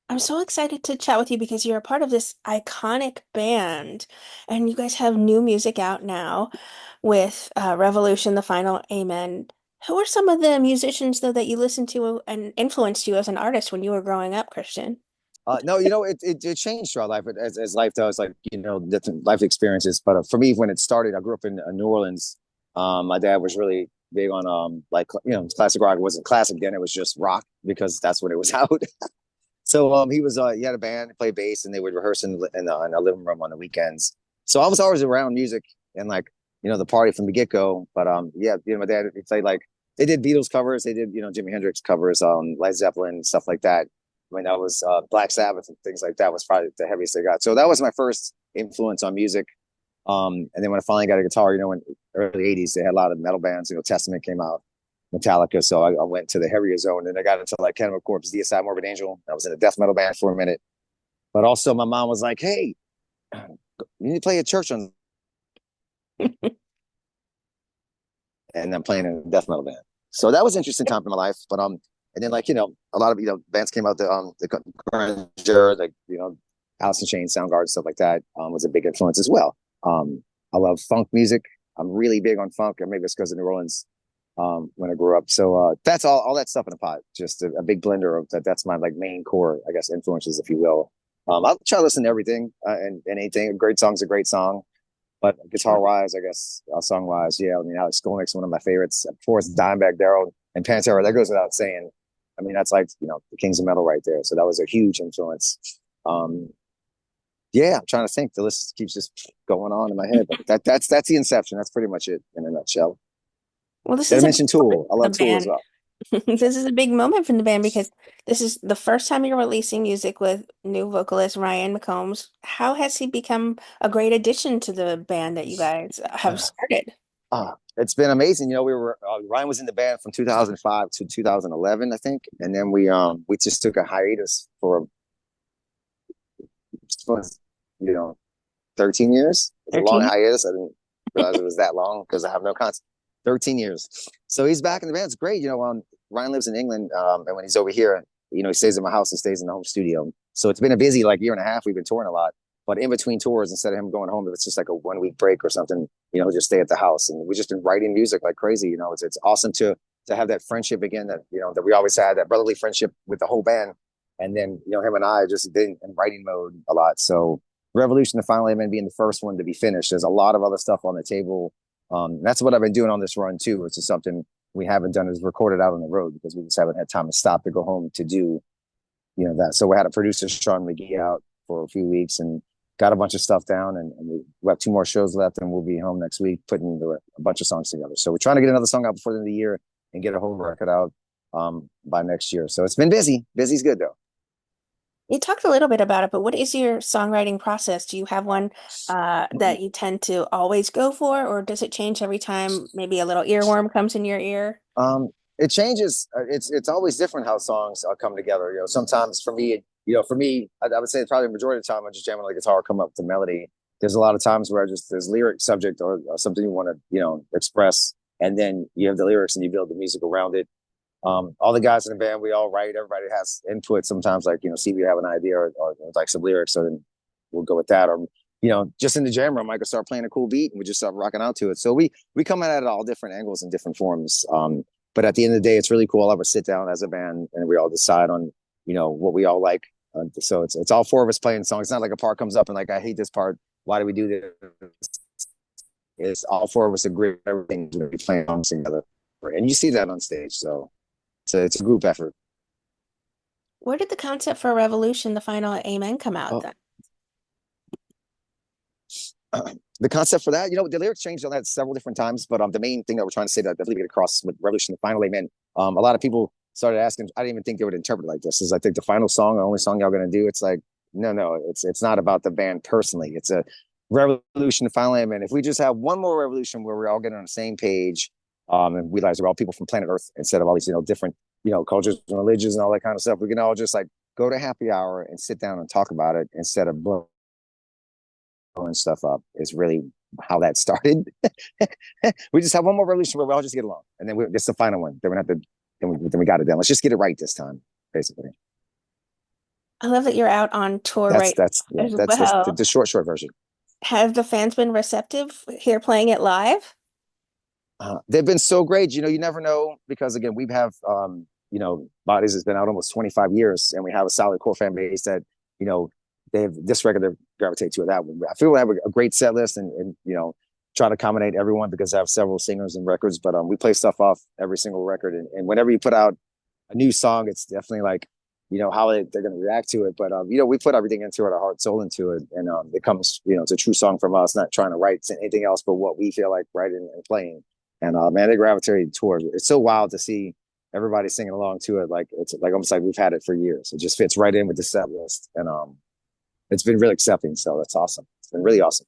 I'm so excited to chat with you because you're a part of this iconic band, and you guys have new music out now with Revolution, The Final Amen. Who are some of the musicians, though, that you listened to and influenced you as an artist when you were growing up, Christian? No, it changed throughout life as life does, like different life experiences. But for me, when it started, I grew up in New Orleans. My dad was really big on like classic rock. It wasn't classic then; it was just rock because that's when it was out. So he had a band, played bass, and they would rehearse in a living room on the weekends. So I was always around music and like the party from the get go. But yeah, my dad he played like they did Beatles covers, they did Jimi Hendrix covers, Led Zeppelin stuff like that. When that was Black Sabbath and things like that was probably the heaviest they got. So that was my first influence on music. And then when I finally got a guitar, in early '80s, they had a lot of metal bands. Testament came out, Metallica. So I went to the heavier zone, and I got into like Cannibal Corpse, DSI, Morbid Angel. I was in a death metal band for a minute, but also my mom was like, "Hey, you need to play at church on," and I'm playing in a death metal band. So that was an interesting time in my life. But and then like a lot of bands came out. The Grunge, like Alice in Chains, Soundgarden, stuff like that was a big influence as well. I love funk music. I'm really big on funk, or maybe it's because of New Orleans when I grew up. So that's all that stuff in a pot, just a big blender of that. That's my like main core, I guess, influences, if you will. I'll try to listen to everything and anything. A great song's a great song. But guitar wise, I guess, song wise, yeah. I mean, Alex Skolnick's one of my favorites. Of course, Dimebag Darrell and Pantera. That goes without saying. I mean, that's like the Kings of Metal right there. So that was a huge influence. Um, yeah, I'm trying to think. The list keeps just going on in my head, but that's the inception. That's pretty much it in a nutshell. Well, this Did I is a big mention moment Tool? I for the love Tool as band. well. This is a big moment for the band because this is the first time you're releasing music with new vocalist Ryan McCombs. How has he become a great addition to the band that you guys have started? It's been amazing. We were Ryan was in the band from 2005 to 2011, I think, and then we just took a hiatus for you know 13 years. It's a long 13? hiatus. I didn't realize it was that long because I have no concept. 13 years. So he's back in the band. It's great. Ryan lives in England, and when he's over here, he stays in my house and stays in the home studio. So it's been a busy like year and a half. We've been touring a lot. But in between tours, instead of him going home, if it's just like a 1 week break or something, he'll just stay at the house. And we've just been writing music like crazy. It's awesome to have that friendship again that we always had, that brotherly friendship with the whole band. And then, him and I just been in writing mode a lot. So Revolution, the Final Amen being the first one to be finished. There's a lot of other stuff on the table. That's what I've been doing on this run too. It's just something we haven't done is recorded out on the road because we just haven't had time to stop to go home to do, that. So we had a producer, Sean McGee, out for a few weeks and got a bunch of stuff down. And we have two more shows left and we'll be home next week putting a bunch of songs together. So we're trying to get another song out before the end of the year and get a whole record out by next year. So it's been busy. Busy's good though. You talked a little bit about it, but what is your songwriting process? Do you have one that you tend to always go for, or does it change every time maybe a little earworm comes in your ear? It changes. It's always different how songs come together. Sometimes for me, I would say probably the majority of the time I just jam on the guitar, come up with the melody. There's a lot of times where there's lyric subject or something you want to express, and then you have the lyrics and you build the music around it. All the guys in the band, we all write. Everybody has input. Sometimes, like see, we have an idea or like some lyrics, so then we'll go with that. Or just in the jam room, I could start playing a cool beat and we just start rocking out to it. So we come at it all different angles and different forms. But at the end of the day, it's really cool. I'll ever sit down as a band and we all decide on what we all like. So it's all four of us playing songs. It's not like a part comes up and like I hate this part. Why do we do this? It's all four of us agree on everything. We playing songs together, and you see that on stage. So it's a group effort. Where did the concept for Revolution, The Final Amen come out Oh, then? the concept for that, the lyrics changed on that several different times, but the main thing that we're trying to say that I believe it across with Revolution, the Final Amen. A lot of people started asking. I didn't even think they would interpret it like this. Is I think the final song, the only song y'all gonna do? It's like no, it's not about the band personally. It's a revolution, the Final Amen. If we just have one more revolution where we're all getting on the same page, and realize we're all people from planet Earth instead of all these different cultures and religions and all that kind of stuff, we can all just like go to happy hour and sit down and talk about it instead of blowing stuff up is really how that started. We just have one more revolution where we all just get along, and then it's the final one. Then we have to, then we got it done. Let's just get it right this time, basically. I love that you're out on tour That's right that's yeah, now as that's well. the short version. Have the fans been receptive here playing it live? They've been so great. You never know because again, we have Bodies has been out almost 25 years, and we have a solid core fan base that you know they have this record they gravitate to that one. I feel we have a great set list, and try to accommodate everyone because I have several singers and records, but we play stuff off every single record, and whenever you put out a new song, it's definitely like how they're going to react to it. But we put everything into it, our heart, soul into it, and it comes, it's a true song from us, not trying to write anything else but what we feel like writing and playing. And man, they gravitate towards it. It's so wild to see everybody singing along to it. Like it's like almost like we've had it for years. It just fits right in with the set list, and it's been really accepting. So that's awesome. It's been really awesome.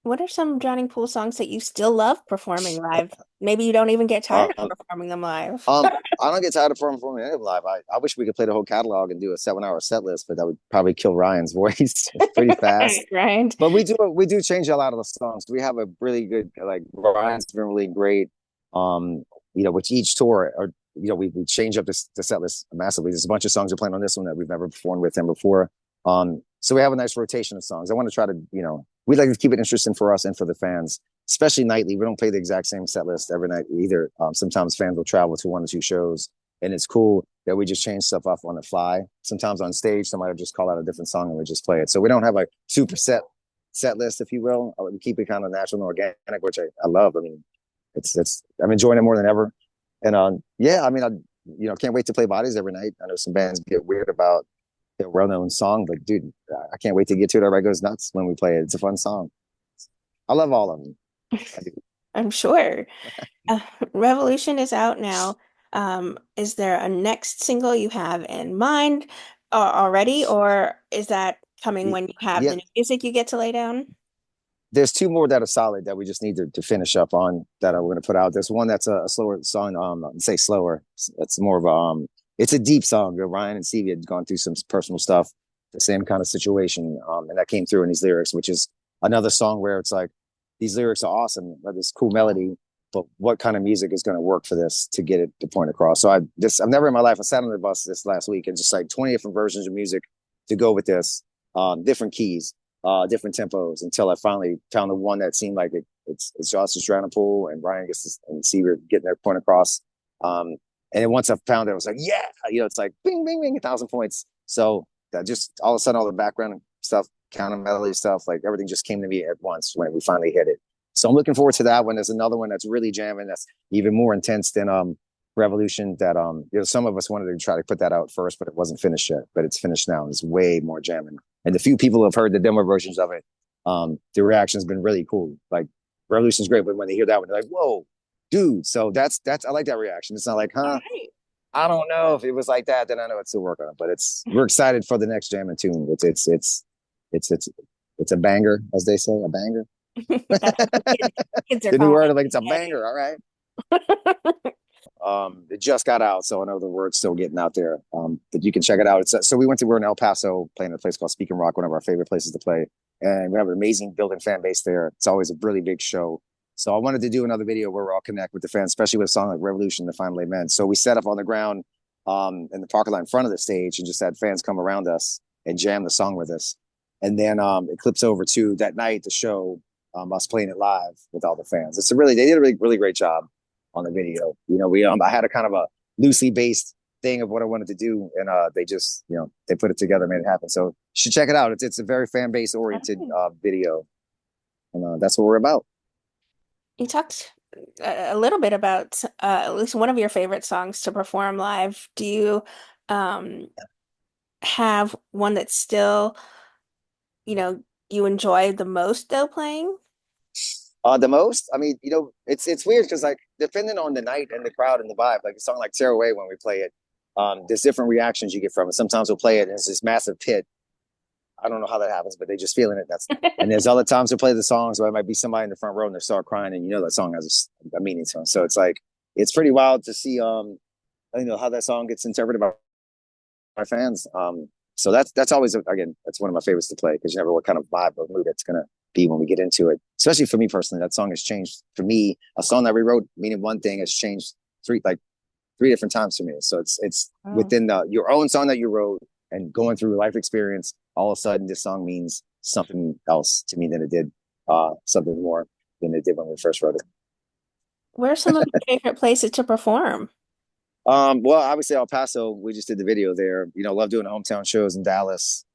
What are some Drowning Pool songs that you still love performing live? Maybe you don't even get tired Um, of performing them live. I don't get tired of performing any live. I wish we could play the whole catalog and do a 7 hour set list, but that would probably kill Ryan's voice. It's pretty fast. Right. But we do change a lot of the songs. We have a really good like Ryan's been really great. With each tour or we change up the set list massively. There's a bunch of songs we're playing on this one that we've never performed with him before. So we have a nice rotation of songs. I want to try to, we like to keep it interesting for us and for the fans, especially nightly. We don't play the exact same set list every night either. Sometimes fans will travel to 1 or 2 shows, and it's cool that we just change stuff up on the fly. Sometimes on stage, somebody will just call out a different song and we just play it. So we don't have a super set list, if you will. We keep it kind of natural and organic, which I love. I mean, it's I'm enjoying it more than ever. And yeah, I mean, I can't wait to play Bodies every night. I know some bands get weird about their well-known song, but dude, I can't wait to get to it. Everybody goes nuts when we play it. It's a fun song. I love all of them. I do. I'm sure. Uh, Revolution is out now. Is there a next single you have in mind already, or is that coming when you have Yeah, the new music you get to lay down? there's two more that are solid that we just need to finish up on that we're going to put out. There's one that's a slower song. Say slower. It's more of it's a deep song. Ryan and Stevie had gone through some personal stuff, the same kind of situation, and that came through in these lyrics, which is another song where it's like these lyrics are awesome, but this cool melody. But what kind of music is going to work for this to get it the point across? So I've never in my life I sat on the bus this last week and just like 20 different versions of music to go with this, different keys, different tempos until I finally found the one that seemed like it's Josh's Drowning Pool and Ryan gets this, and Seaver getting their point across. And then once I found it, I was like, yeah, it's like bing, bing, bing, 1,000 points. So that just all of a sudden all the background stuff, counter melody stuff, like everything just came to me at once when we finally hit it. So I'm looking forward to that one. There's another one that's really jamming that's even more intense than Revolution that some of us wanted to try to put that out first, but it wasn't finished yet. But it's finished now. It's way more jamming. And the few people who have heard the demo versions of it, the reaction's been really cool. Like Revolution's great, but when they hear that one, they're like, "Whoa, dude!" So that's I like that reaction. It's not like, All "Huh, right. I don't know if it was like that." Then I know it's still working on it. But we're excited for the next jamming tune. It's a banger, as they say, a banger. That's what kids are The new calling word, it like it's a these banger. All right. It just got out, so I know the word's still getting out there. But you can check it out. So we're in El Paso playing at a place called Speak and Rock, one of our favorite places to play, and we have an amazing building fan base there. It's always a really big show. So I wanted to do another video where we all connect with the fans, especially with a song like Revolution, The Final Amen. So we set up on the ground in the parking lot in front of the stage and just had fans come around us and jam the song with us. And then it clips over to that night, the show, us playing it live with all the fans. They did a really, really great job on the video. I had a kind of a loosely based thing of what I wanted to do, and they just they put it together, made it happen. So you should check it out. It's a very fan base oriented video, and that's what we're about. You talked a little bit about at least one of your favorite songs to perform live. Do you um, have one that still, you enjoy the most though playing? The most, I mean, it's weird because like depending on the night and the crowd and the vibe, like a song like "Tear Away" when we play it, there's different reactions you get from it. Sometimes we'll play it and it's this massive pit. I don't know how that happens, but they're just feeling it. And there's other times we play the songs where it might be somebody in the front row and they start crying, and that song has a meaning to them. So it's like it's pretty wild to see how that song gets interpreted by my fans. So that's always again that's one of my favorites to play because you never know what kind of vibe or mood it's gonna be when we get into it. Especially for me personally, that song has changed for me. A song that we wrote meaning one thing has changed three different times for me. So it's Oh. within your own song that you wrote and going through life experience, all of a sudden this song means something else to me than it did something more than it did when we first wrote it. Where are some of your favorite places to perform? Well, I would say El Paso. We just did the video there. Love doing the hometown shows in Dallas.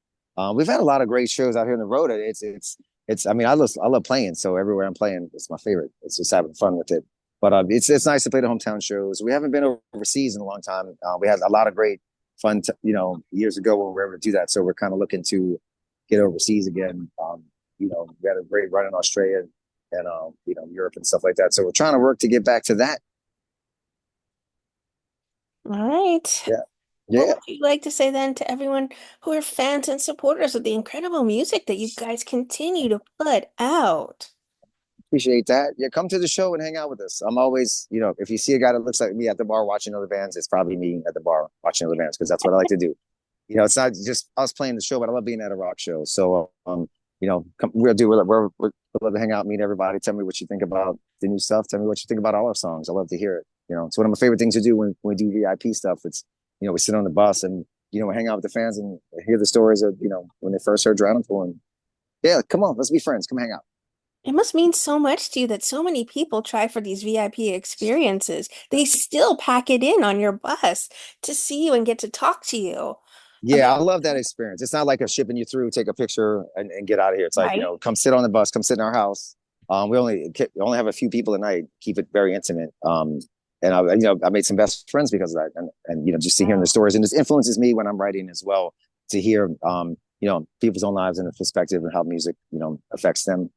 We've had a lot of great shows out here on the road. It's. I mean, I love playing. So everywhere I'm playing, it's my favorite. It's just having fun with it. But it's nice to play the hometown shows. We haven't been overseas in a long time. We had a lot of great fun, years ago when we were able to do that. So we're kind of looking to get overseas again. We had a great run in Australia and Europe and stuff like that. So we're trying to work to get back to that. All right. Yeah. What Yeah. would you like to say then to everyone who are fans and supporters of the incredible music that you guys continue to put out? Appreciate that. Yeah, come to the show and hang out with us. I'm always, if you see a guy that looks like me at the bar watching other bands, it's probably me at the bar watching other bands because that's what I like to do. It's not just us playing the show, but I love being at a rock show. So, we'll love to hang out, meet everybody. Tell me what you think about the new stuff. Tell me what you think about all our songs. I love to hear it. It's one of my favorite things to do when we do VIP stuff. It's, we sit on the bus and, we hang out with the fans and hear the stories of, when they first heard Drowning Pool. And yeah, come on, let's be friends. Come hang out. It must mean so much to you that so many people try for these VIP experiences. They still pack it in on your bus to see you and get to talk to you Yeah, about, I love that experience. It's not like a shipping you through, take a picture and get out of here. It's like, right? come sit on the bus, come sit in our house. We only have a few people a night, keep it very intimate. And I made some best friends because of that. And just to hear the stories, and this influences me when I'm writing as well, to hear, people's own lives and the perspective and how music, affects them.